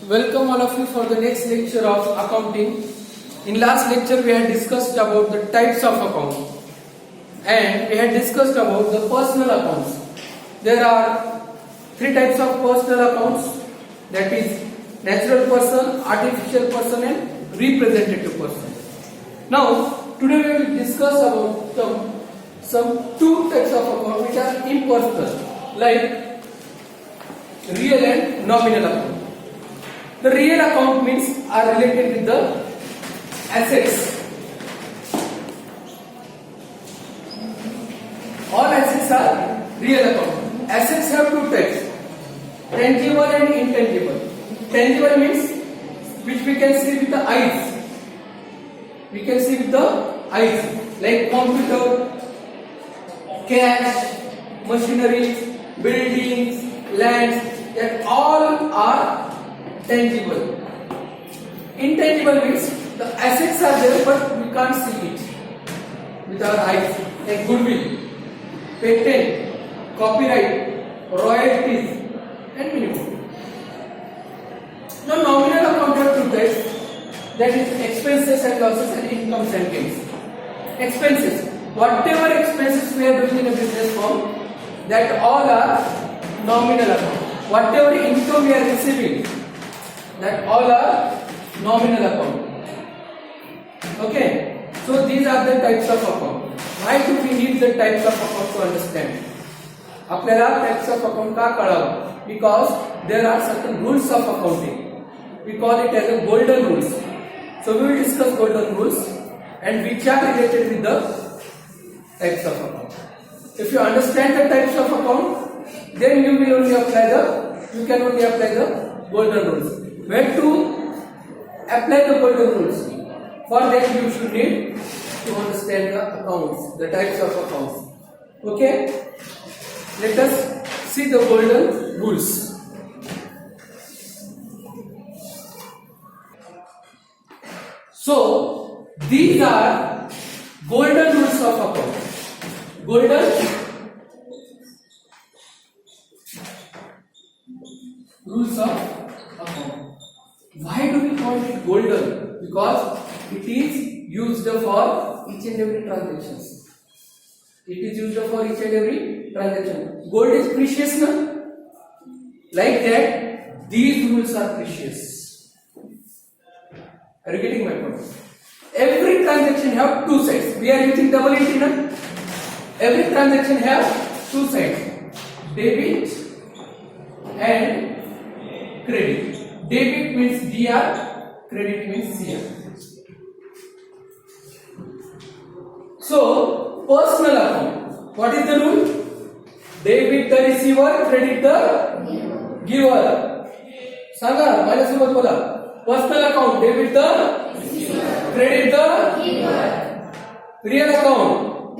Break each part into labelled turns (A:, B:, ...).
A: Welcome all of you for the next lecture of accounting. In last lecture we had discussed about the types of account and we had discussed about the personal accounts. There are three types of personal accounts, that is natural person, artificial person and representative person. Now today we will discuss about some two types of account which are impersonal, like real and nominal account. The real account means are related with the assets. All assets are real account. Assets have two types, tangible and intangible. Tangible means which we can see with the eyes. We can see with the eyes, like computer, cash, machinery, buildings, lands, that all are tangible. Intangible means the assets are there but we can't see it with our eyes, like goodwill, patent, copyright, royalties and many more. Now nominal account have two types, that is expenses and losses and incomes and gains. Expenses, whatever expenses we are doing in a business firm, that all are nominal account. Whatever income we are receiving, that all are nominal account. Okay, so these are the types of account. Why do we need the types of account to understand? आपल्याला types of account का कळावं? Because there are certain rules of accounting. We call it as a golden rules. So we will discuss golden rules and which are related with the types of account. If you understand the types of account, then you can only apply the golden rules. Where to apply the golden rules? For that you should need to understand the accounts, the types of accounts. Okay? Let us see the golden rules. So these are golden rules of account. Golden rules of account. Why do we call it golden? Because it is used for each and every transactions. It is used for each and every transaction. Gold is precious, na? Like that, these rules are precious. Are you getting my point? Every transaction have two sides. We are using double entry, na? Every transaction have two sides, debit and credit. Debit means DR, credit means CR. So, personal account. What is the rule? Debit the receiver, credit the giver. Sanga, माझ्यासोबत बोला. Personal account, debit the receiver, credit the giver. Real account,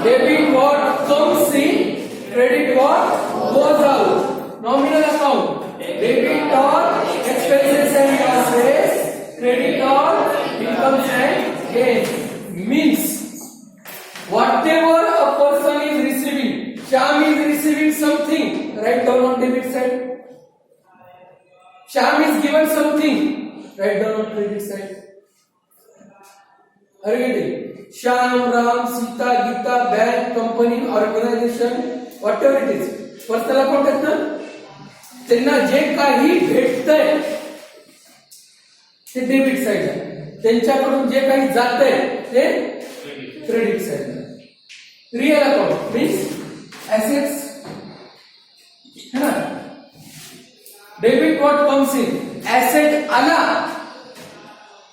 A: debit what comes in, credit what goes out. Nominal account, debit or expenses and losses, credit or incomes and gains. Means whatever a person is receiving, Sham is receiving something, write down on debit side. Sham is given something, write down on credit side. Are you getting? Sham, Ram, Sita, Gita, bank, company, organization, whatever it is. Personal account is na? त्यांना जे काही भेटतंय ते debit side आहे, त्यांच्याकडून जे काही जातंय ते क्रेडिट साइड आहे. रियल अकाउंट मीन्स ॲसेट्स है ना. Debit what comes in, asset आला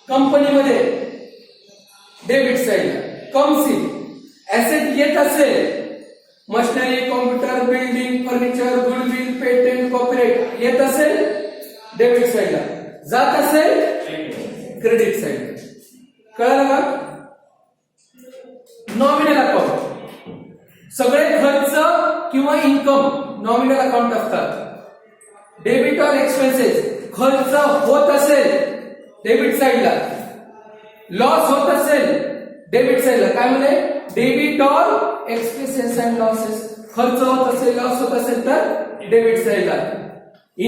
A: कंपनीमध्ये debit side comes in. Asset येत असेल, machinery, computer, building, furniture, goodwill, patent, copyright येत असेल डेबिट साइडला, जात असेल क्रेडिट साइडला. कळलं का? नॉमिनल अकाउंट, सगळे खर्च किंवा इन्कम नॉमिनल अकाउंट असतात. डेबिट और एक्सपेन्सेस, खर्च होत असेल डेबिट साइडला, लॉस होत असेल डेबिट साइडला. काय म्हणे? डेबिट और एक्सपेन्सेस अँड लॉसेस, खर्च होत असेल, लॉस होत असेल तर डेबिट साइडला.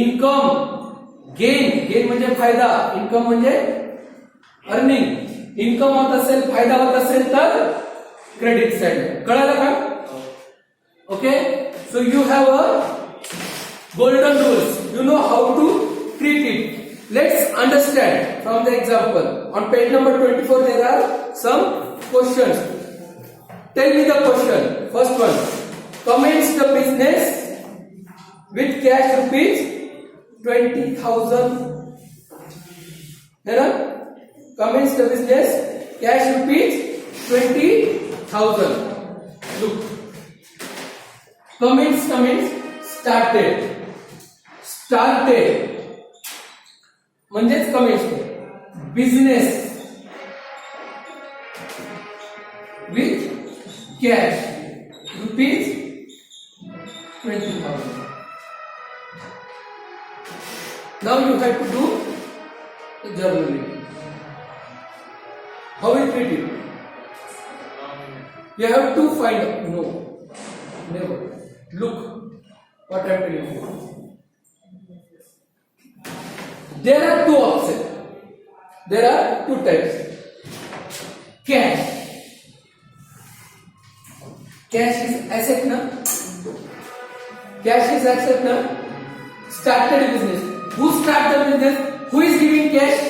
A: इन्कम गेन म्हणजे फायदा, इन्कम म्हणजे अर्निंग. इन्कम होत असेल, फायदा होत असेल तर क्रेडिट साइड. कळालं का? Okay. So you have a golden rules. You know how to treat it. Let's understand from the example. On page number 24 there are some questions. Tell me the question. First one. Commence the business with cash rupees 20,000. There are commence the business cash rupees 20,000. Look. Commence started म्हणजेच comment. Business with cash rupees 20,000. Now you have to do the journaling. How we treat it? You have to find out. No, never. Look what I am telling you. There are two options. There are two types. Cash. Cash is asset, na? Cash is asset, na? Started business. Who started business? Who is giving cash?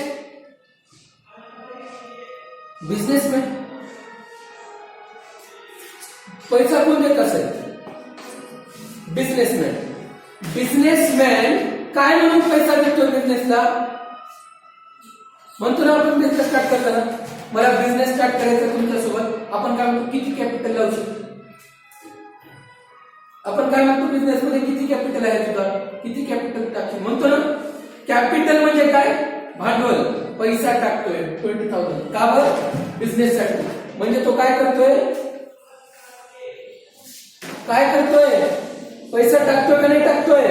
A: Businessman. पैसा कोण देत असेल? Businessman. Businessman काय म्हणून पैसा देतो बिझनेसला? म्हणतो ना आपण बिझनेस स्टार्ट करताना, मला बिझनेस स्टार्ट करायचा तुमच्यासोबत. आपण काय म्हणतो? किती कॅपिटल लावू शकतो? आपण काय म्हणतो? बिझनेस मध्ये किती कॅपिटल आहे तुझा? किती कॅपिटल टाकतो म्हणतो ना? कॅपिटल म्हणजे काय? भांडवल. पैसा टाकतोय 20,000. का बरं? बिझनेस साठी. म्हणजे तो काय करतोय? पैसा टाकतोय का नाही टाकतोय?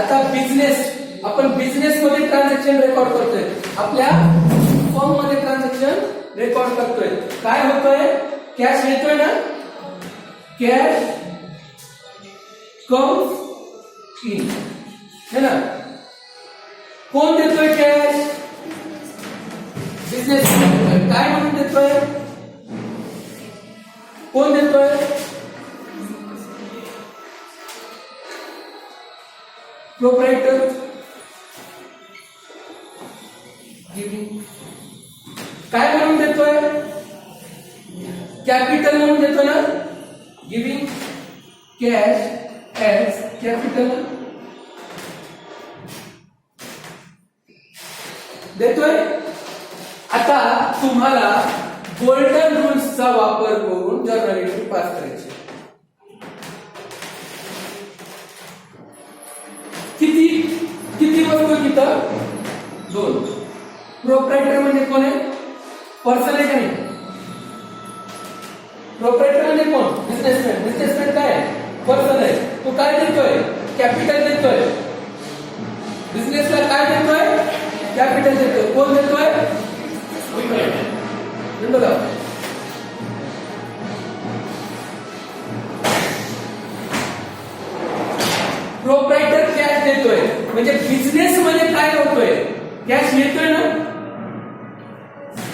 A: आता बिझनेस, आपण बिझनेस मध्ये ट्रान्झॅक्शन रेकॉर्ड करतोय, आपल्या फर्म मध्ये ट्रान्झॅक्शन रेकॉर्ड करतोय. काय होतोय? कॅश येतोय ना? कॅश कम्स इन, है ना? कोण देतोय कॅश? बिझनेस. काय म्हणून देतोय? कोण देतोय? प्रोप्रायटर. गिविंग. काय म्हणून देतोय? कॅपिटल म्हणून देतोय ना? गिविंग कॅश ऍज कॅपिटल देतोय. आता तुम्हाला गोल्डन रूल्सचा वापर करून जर्नलिटी पास करायची. किती वस्तू तिथं? 2. प्रोप्रायटर म्हणजे कोण आहे? पर्सन आहे का नाही? प्रोप्रायटर म्हणजे कोण? बिझनेसमॅन. बिझनेसमॅन काय आहे? पर्सन आहे. तो काय देतोय? कॅपिटल देतोय. बिझनेसला काय देतोय? कॅपिटल देतोय. कोण देतोय? प्रोप्रायटर कॅश देतोय. म्हणजे बिझनेस मध्ये काय होतोय? कॅश येतोय ना?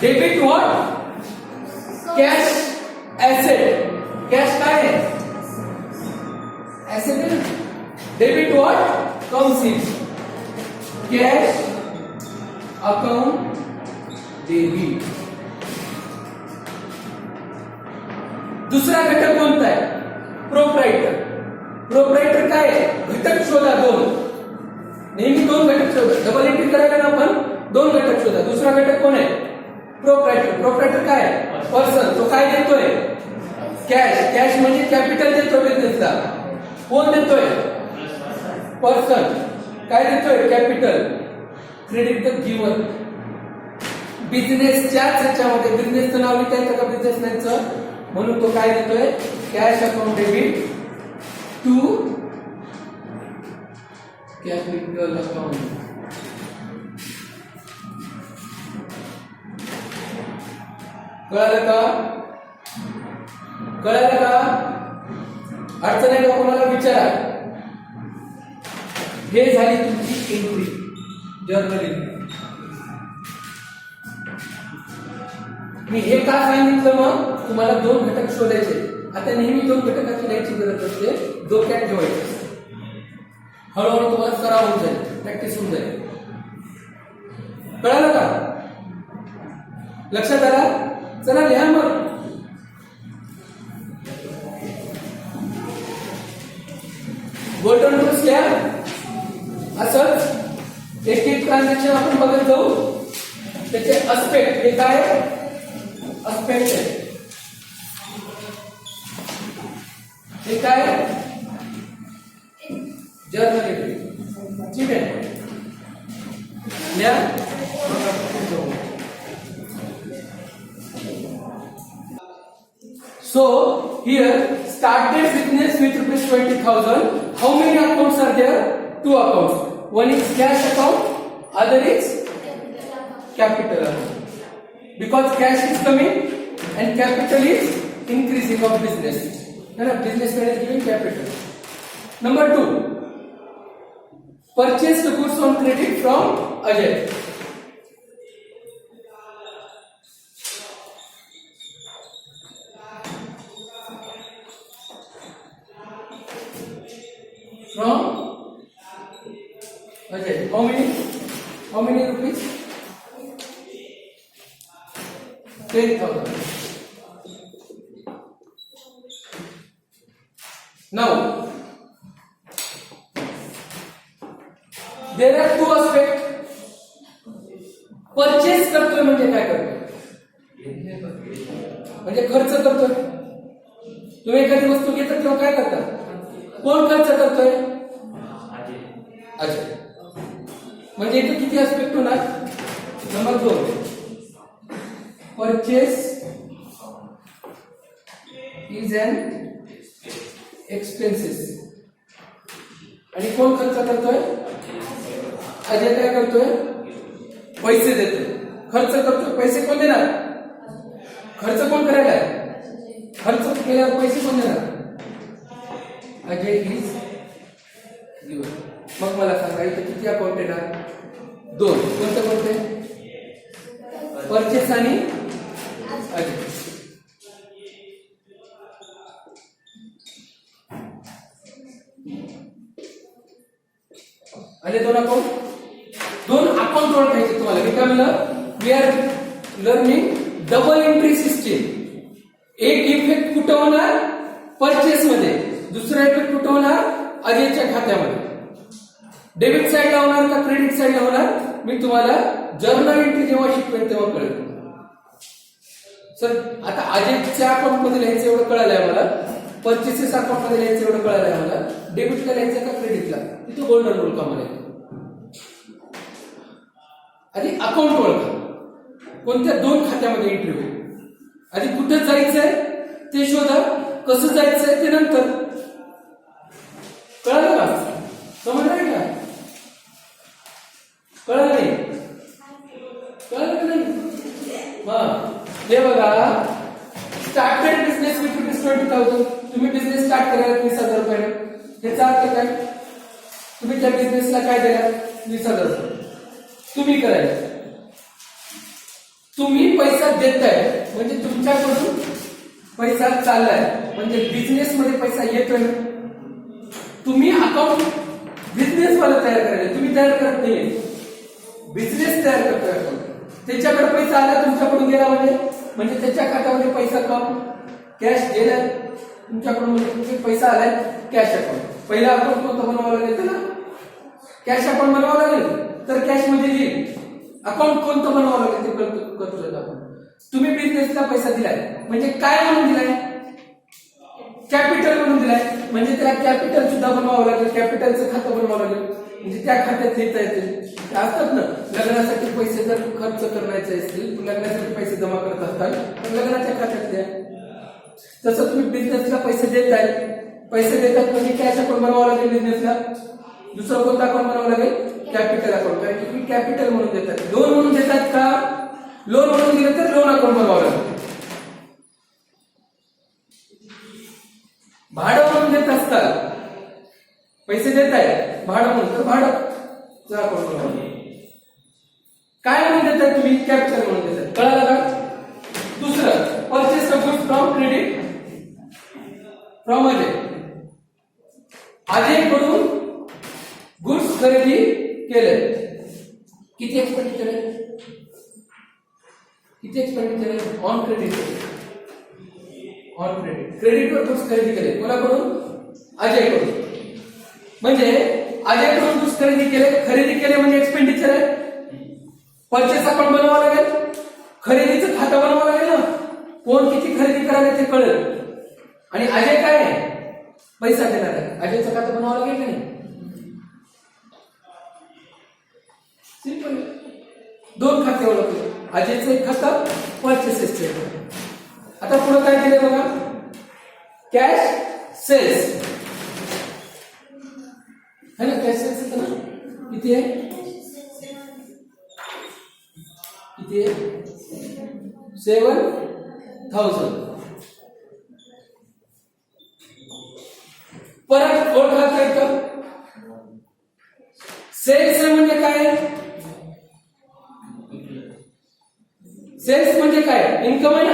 A: Debit what? Cash asset. Cash काय आहे? ऍसेट आहे ना? Debit what? Comes in. Cash account debit. दुसरा घटक कोणता आहे? प्रोप्रायटर. प्रोप्रायटर काय आहे? घटक शोधा 2. नेहमी 2 घटक शोधा. डबल एंट्री करायला ना आपण 2 घटक शोधा. दुसरा घटक कोण आहे? प्रोप्रायटर. प्रोप्रायटर काय आहे? पर्सन. तो काय देतोय? कॅश. कॅश म्हणजे कॅपिटल देतोय बिझनेसला. कोण देतोय? पर्सन. काय देतोय? कॅपिटल. Credit the giver. बिझनेसच्याच ह्याच्यामध्ये बिझनेसचं नाव लिहायचं का बिझनेसमॅनचं? म्हणून तो काय देतोय? Cash account debit to capital account. कळालं का? कळालं का? अडचण आहे का कोणाला? विचारा. हे झाली तुमची एंट्री. Journal entry. मी हे का सांगितलं मग तुम्हाला दोन घटक शोधायचे. आता नेहमी दोन घटकाची लिहायची गरज असते, डोक्यात ठेवायचे. हळूहळू तुम्हाला सराव होऊन जाईल, प्रॅक्टिस होऊन जाईल. कळालं का? लक्षात आला? चला लिहा मग. गोल्डन रूल्स लिहा. असंच एक एक ट्रान्झॅक्शन आपण बघत जाऊ. त्याचे अस्पेक्ट, हे काय अस्पेक्ट आहे, हे काय जर्नल एंट्री. ठीक आहे, लिहा. So here started business with rupees 20,000. How many accounts are there? Two accounts. One is cash account, other is capital account. Because cash is coming and capital is increasing of business. Businessman is giving capital. Number 2, purchased goods on credit from Ajay. From Ajay. How many rupees? 10,000. Now there are two aspects. Purchase करतोय म्हणजे काय करतोय? म्हणजे खर्च करतोय. तुम्ही एखादी वस्तू घेता तेव्हा काय करता? कोण खर्च करतोय? अजय. म्हणजे इथे किती आस्पेक्ट होणार? Number 2, purchase is an expenses. आणि कोण खर्च करतोय? अजय काय करतोय? पैसे देतोय. खर्च करतोय. पैसे कोण देणार? खर्च कोण करायला? खर्च केल्यावर पैसे कोण देणार? Ajay is given. मग मला सांगा इथे किती अकाउंट येणार? 2. कोणते? परचेस आणि अजय. आणि 2 अकाउंट. 2 अकाउंट ओळखायचे तुम्हाला. मी काय म्हणलं? We are learning double entry system. एक इफेक्ट कुठं होणार? परचेस मध्ये. दुसरा इफेक्ट कुठं होणार? अजयच्या खात्यामध्ये. डेबिट साइडला होणार का क्रेडिट साइडला होणार? मी तुम्हाला जर्नल एंट्री जेव्हा शिकवेन तेव्हा कळेल. सर आता अजयच्या अकाउंट मध्ये लिहायचं एवढं कळालंय मला, परचेसेस अकाउंट मध्ये लिहायचं एवढं कळालंय मला, डेबिटला लिहायचं का क्रेडिटला? तिथं गोल्डन रूल कामाला येतो. आधी अकाउंट ओळखा. कोणत्या 2 खात्यामध्ये एंट्री होईल. आधी कुठं जायचंय ते शोधा, कसं जायचंय ते नंतर. कळलं का? समजलं का? कळलं नाही? कळलं का नाही? हे बघा, स्टार्टेड बिझनेस विथ रुपीज 20,000. तुम्ही बिझनेस स्टार्ट करायला 20,000 रुपये. याचा अर्थ काय? तुम्ही त्या बिझनेसला काय दिला? 20,000 रुपये तुम्ही करायला. तुम्ही पैसा देताय म्हणजे तुमच्याकडून पैसा चाललाय, म्हणजे बिझनेस मध्ये पैसा येतोय. तुम्ही अकाउंट बिझनेस वाला तयार करायला, तुम्ही तयार करत नाहीये, बिझनेस तयार करतोय अकाउंट. त्याच्याकडे पैसा आला, तुमच्याकडून गेला म्हणजे त्याच्या खात्यामध्ये पैसा कम कॅश गेलाय तुमच्याकडून, म्हणजे पैसा आलाय कॅश अकाउंट. पहिला अकाउंट कोणतं बनवावं लागेल? ना कॅश अकाउंट बनवावं लागेल. तर कॅश मध्ये येईल. अकाउंट कोणतं बनवावं लागेल ते करतोय आपण. तुम्ही बिझनेसला पैसा दिलाय म्हणजे काय म्हणून दिलाय? कॅपिटल म्हणून दिलाय. म्हणजे त्याला कॅपिटल सुद्धा बनवावं लागेल, कॅपिटलचं खातं बनवावं लागेल. म्हणजे त्या खात्यात लिहिता येते. असतात ना, लग्नासाठी पैसे जर खर्च करायचे असतील, लग्नासाठी पैसे जमा करत असताल तर लग्नाच्या खात्यात द्या. तसं तुम्ही बिझनेसला पैसे देताय, पैसे देतात म्हणजे कॅश अकाउंट बनवावं लागेल बिझनेसला. दुसरं कोणतं अकाउंट बनावं लागेल? Capital account. कारण की तुम्ही कॅपिटल म्हणून देतात. लोन म्हणून देतात का? लोन म्हणून दिलं तर लोन अकाउंट बनवावं लागेल. भाडं म्हणून देत असतात, पैसे देत आहे भाडं म्हणून, तर भाडं अकाउंट बनवावं लागेल. काय म्हणून देतात तुम्ही? कॅप्चर म्हणून देतात. कळालं का? दुसरं, purchase of goods from credit from Ajay. Ajay कडून गुड्स खरेदी केले. किती एक्सपेंडिचर आहे? किती एक्सपेंडिचर आहे? On credit. On credit. क्रेडिटवर गुड्स खरेदी केले. कोणाकडून? अजय कडून. म्हणजे अजय कडून गुड्स खरेदी केले. खरेदी केले म्हणजे एक्सपेंडिचर आहे. परचेस अकाउंट बनवावं लागेल. खरेदीचं खातं बनवावं लागेल ना. कोण किती खरेदी करायला ते कळेल. आणि अजय काय आहे? पैसा देणार आहे. अजयचं खातं बनवावं लागेल की नाही? सिंपल. दोन खाते ओळखले. अजयचं एक खातं, परचेसेसचं एक खातं. आता पुढे काय केलं बघा? कॅश सेल्स है ना. कॅश सेल्स होतं ना. किती आहे? किती आहे? 7,000. परत ओळखा काय का? सेल्स म्हणजे काय? सेल्स म्हणजे काय? इन्कम आहे ना,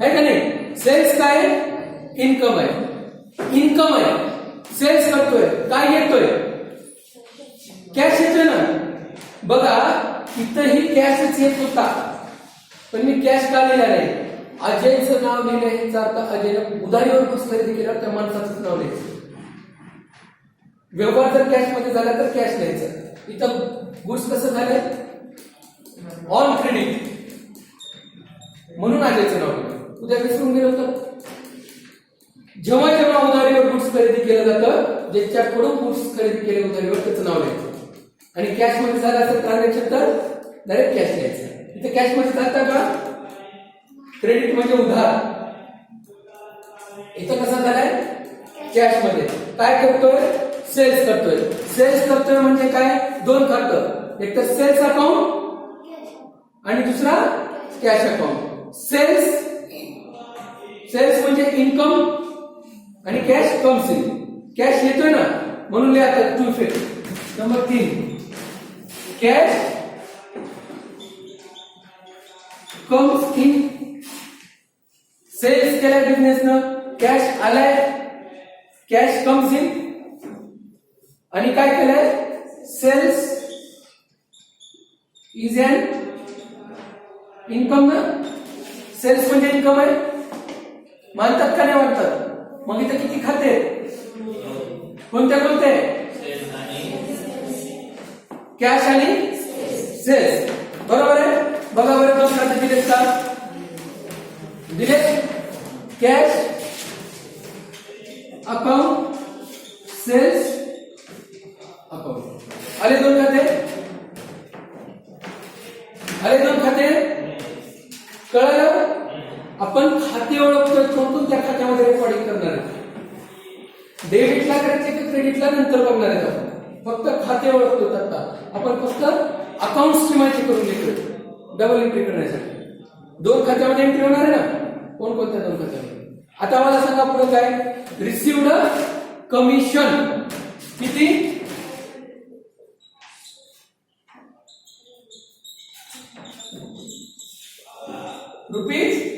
A: है का नाही? सेल्स काय? इन्कम आहे. इन्कम आहे. सेल्स करतोय. काय येतोय? कॅश येतोय ना. बघा इथंही कॅशच येत होता, पण मी कॅश का लिहिला नाही? अजयचं नाव लिहिलं याचा अर्थ अजयनं उधारीवर गुड्स खरेदी केल्यावर त्या माणसाचं नाव लिहायचं. व्यवहार जर कॅश मध्ये झाला तर कॅश लिहायचं. इथं गुड्स कसं झालंय? ऑन क्रेडिट, म्हणून अजयचं नाव लिहिलं. उद्या विसरून गेलो तर जेव्हा जेव्हा उधारीवर गुड्स खरेदी केलं जातं, ज्याच्याकडून गुड्स खरेदी केले उधारीवर त्याचं नाव लिहायचं. आणि कॅश मध्ये झालं असेल ट्रान्झॅक्शन तर डायरेक्ट कॅश लिहायचं. इथे कॅश मध्ये जातं का? क्रेडिट म्हणजे उधार. इथं कसा झालाय? कॅश मध्ये. काय करतोय? सेल्स करतोय. सेल्स करतोय म्हणजे काय? दोन खातं, एक तर सेल्स अकाउंट आणि दुसरा कॅश अकाउंट. सेल्स म्हणजे इन्कम आणि कॅश कम्स इन. कॅश येतोय ना, म्हणून लिहा two effect. Number 3, cash comes in. Sales केलाय बिझनेसनं, कॅश आलाय, कॅश कम्स इन. आणि काय केलंय? सेल्स इज एन इन्कम ना. सेल्स म्हणजे इन्कम आहे. मानतात का नाही मानतात? मग इथे किती खाते? कोणत्या कोणते? कॅश आणि सेल्स. बरोबर आहे. बघा बरं दोन खाते दिलेत का? दिलेत. Cash account, sales account. आले दोन खाते. आले दोन खाते. कळलं? आपण खाते ओळखतोय, कोणतून त्या खात्यामध्ये रेकॉर्डिंग करणार आहे. डेबिटला करायचे की क्रेडिटला नंतर बघणार आहे. आपण फक्त खाते ओळखतो. आता आपण फक्त अकाउंट्सची माहिती करून घेतोय डबल एंट्री करण्यासाठी. दोन खात्यामध्ये एंट्री होणार आहे ना. कोणकोणत्या दोन खात्यामध्ये? आता मला सांगा पुढे काय? Received commission. किती? रुपीज.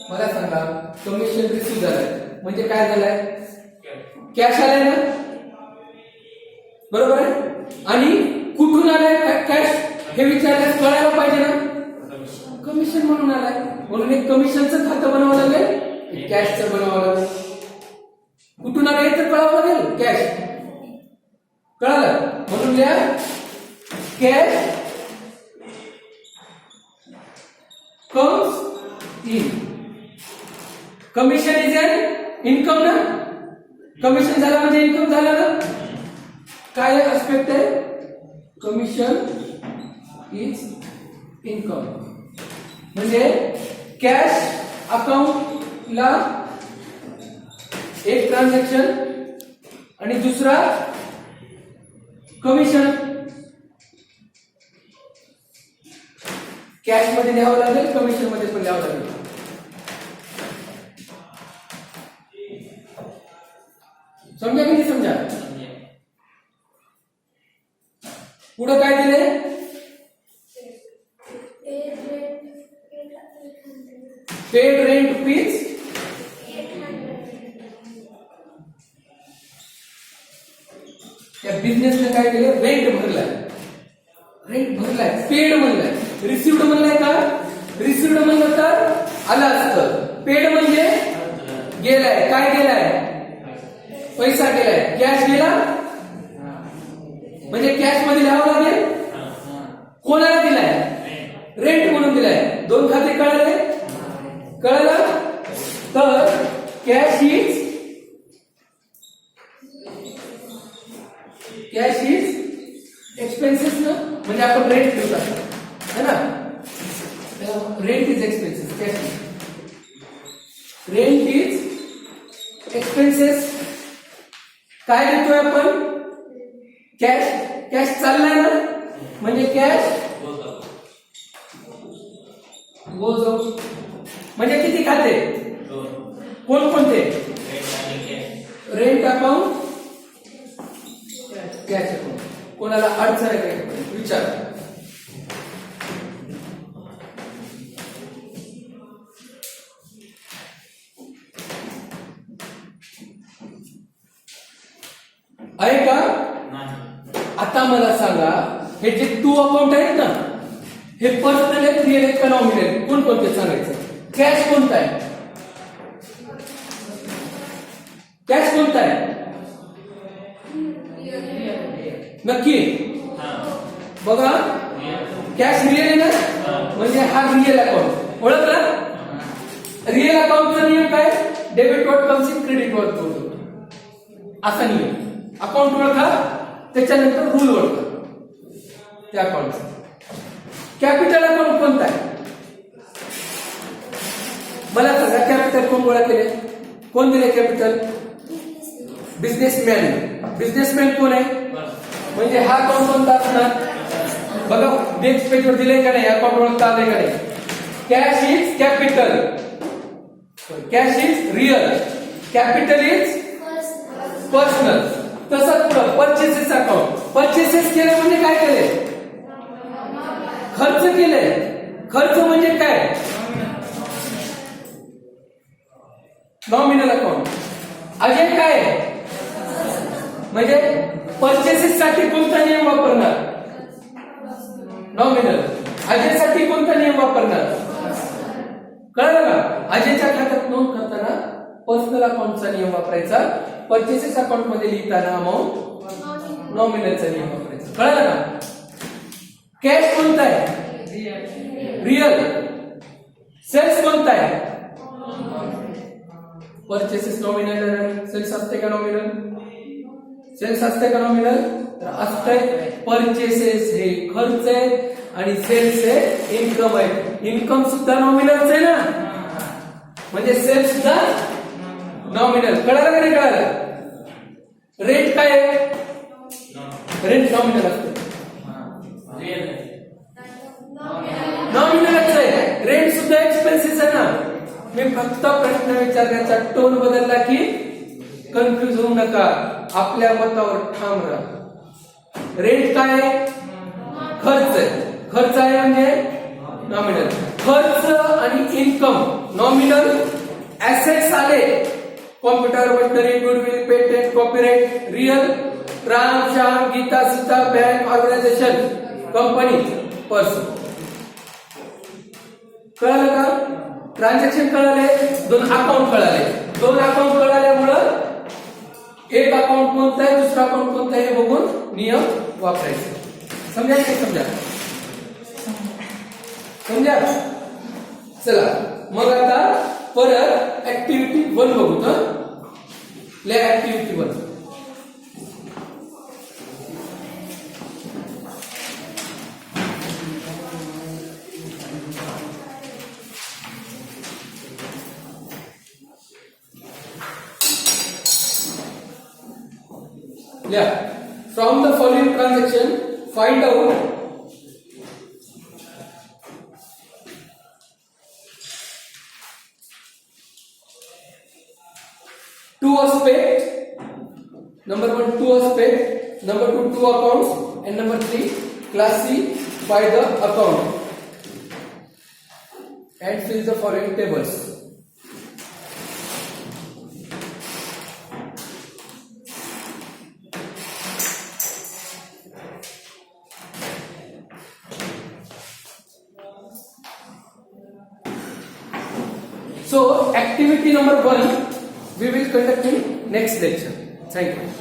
A: मला सांगा कमिशन रिसिव्ह झालंय म्हणजे काय झालंय? कॅश आलाय ना. बरोबर आहे. आणि कुठून आलाय कॅश हे विचारल्यास कळायला पाहिजे ना. कमिशन म्हणून आलाय, म्हणून एक कमिशनचं खातं बनवावं लागेल, कॅशचं बनवावं लागेल. कुठून आलंय तर कळावं लागेल. कॅश. कळालं? म्हणून लिहा cash comes in. Commission is an income ना. कमिशन झाला म्हणजे इन्कम झाला ना. काय एस्पेक्ट आहे? Commission is income. म्हणजे कॅश अकाउंटला एक ट्रान्झॅक्शन आणि दुसरा कमिशन. कॅश मध्ये लिहावं लागेल, कमिशन मध्ये पण लिहावं लागेल. समजा की नाही समजा? पुढे काय दिले? Paid rent rupees 800. या बिझनेसने काय केलं? रेंट भरलाय. पेड म्हणलाय. रिसिव्ड म्हणलाय का? रिसिव्ड म्हणलं तर आलं असतं. पेड म्हणजे गेलाय. काय गेलाय? पैसा गेलाय. कॅश गेला म्हणजे कॅश मध्ये लिहावं लागेल. कोणाला दिलाय? रेंट म्हणून दिलाय. दोन खाते कळाले? कळलं? तर कॅश इज एक्सपेन्सेस ना, म्हणजे आपण रेंट ठेवतात है ना. Rent is expenses. Rent is expenses. काय देतोय आपण? कॅश चाललाय ना, म्हणजे कॅश गोज आउट. म्हणजे किती खाते? कोणते? Rent account, cash account. कोणाला अडचण आहे काय विचार. आहे का? आता मला सांगा, हे जे टू अकाउंट आहेत ना, हे पर्सनल आहेत, रिअल आहेत का नॉमिनल आहेत? कोणते सांगायचं? कॅश कोणता आहे? कॅश कोणता आहे? नक्की बघा. कॅश रिअल आहे ना, म्हणजे हा रिअल अकाउंट. ओळखला? रिअल अकाउंटचा नियम काय? Debit what comes in credit what goes. असा नियम. अकाउंट ओळखा, त्याच्यानंतर रूल ओळखा त्या अकाउंटचा. कॅपिटल अकाउंट कोणता आहे? मला सांगा, कॅपिटल कोण गोळा केले? कोण दिले कॅपिटल? बिझनेसमॅन. बिझनेसमॅन कोण आहे? म्हणजे हा अकाउंट कोणता असणार? बघा नेक्स्ट पेज वर दिले का नाही? अकाउंट ओळखता आले का नाही? Cash is capital, cash is real, capital is personal. तसंच पुढं परचेसेस अकाउंट. परचेसेस केले म्हणजे काय केले? खर्च केले. खर्च म्हणजे काय? Nominal account. अजय काय म्हणजे परचेसेस साठी कोणता नियम वापरणार? नॉमिनल. अजय साठी कोणता नियम वापरणार? कळलं का? अजयच्या खात्यात नोंद करताना पर्सनल अकाउंटचा नियम वापरायचा. परचेसेस अकाउंट मध्ये लिहिताना अमाऊंट नॉमिनलचा नियम वापरायचा. कळलं का? कॅश कोणता आहे? रिअल. सेल्स कोणता आहे? Purchases nominal. सेल्स असते का नॉमिनल? सेल्स असते का नॉमिनल? तर असते. परचेसेस हे खर्च आहे आणि सेल्स हे इन्कम आहे. इन्कम सुद्धा नॉमिनलच आहे ना, म्हणजे सेल्स सुद्धा नॉमिनल. कळालं का नाही कळालं? रेंट काय आहे? रेंट नॉमिनल असते. नॉमिनलच आहे. रेंट सुद्धा एक्सपेन्सेस आहे ना. मी फक्त प्रश्न विचारण्याचा टोन बदलला की कन्फ्युज होऊ नका. आपल्या मतावर ठाम राहा. रेंट काय आहे? खर्च आहे. खर्च आहे म्हणजे नॉमिनल. खर्च आणि इन्कम नॉमिनल. ऍसेट्स आले, computer, machinery, goodwill, patent, copyright. Real Ram, Shyam, Geeta, Sita, bank, organisation, company, person. कळालं का? ट्रान्झॅक्शन कळाले, दोन अकाउंट कळाले. दोन अकाउंट कळाल्यामुळं एक अकाउंट कोणतं आहे, दुसरा अकाउंट कोणतं आहे हे बघून नियम वापरायचे. समजा की समजा? समजा. चला मग आता परत ऍक्टिव्हिटी 1 बघू. Activity 1. From the following transaction, find out two aspects. Number 1, two aspects. Number 2, two accounts. And number 3, classify the account. and fill the following tables. So activity number 1 we will conduct in next lecture. Thank you.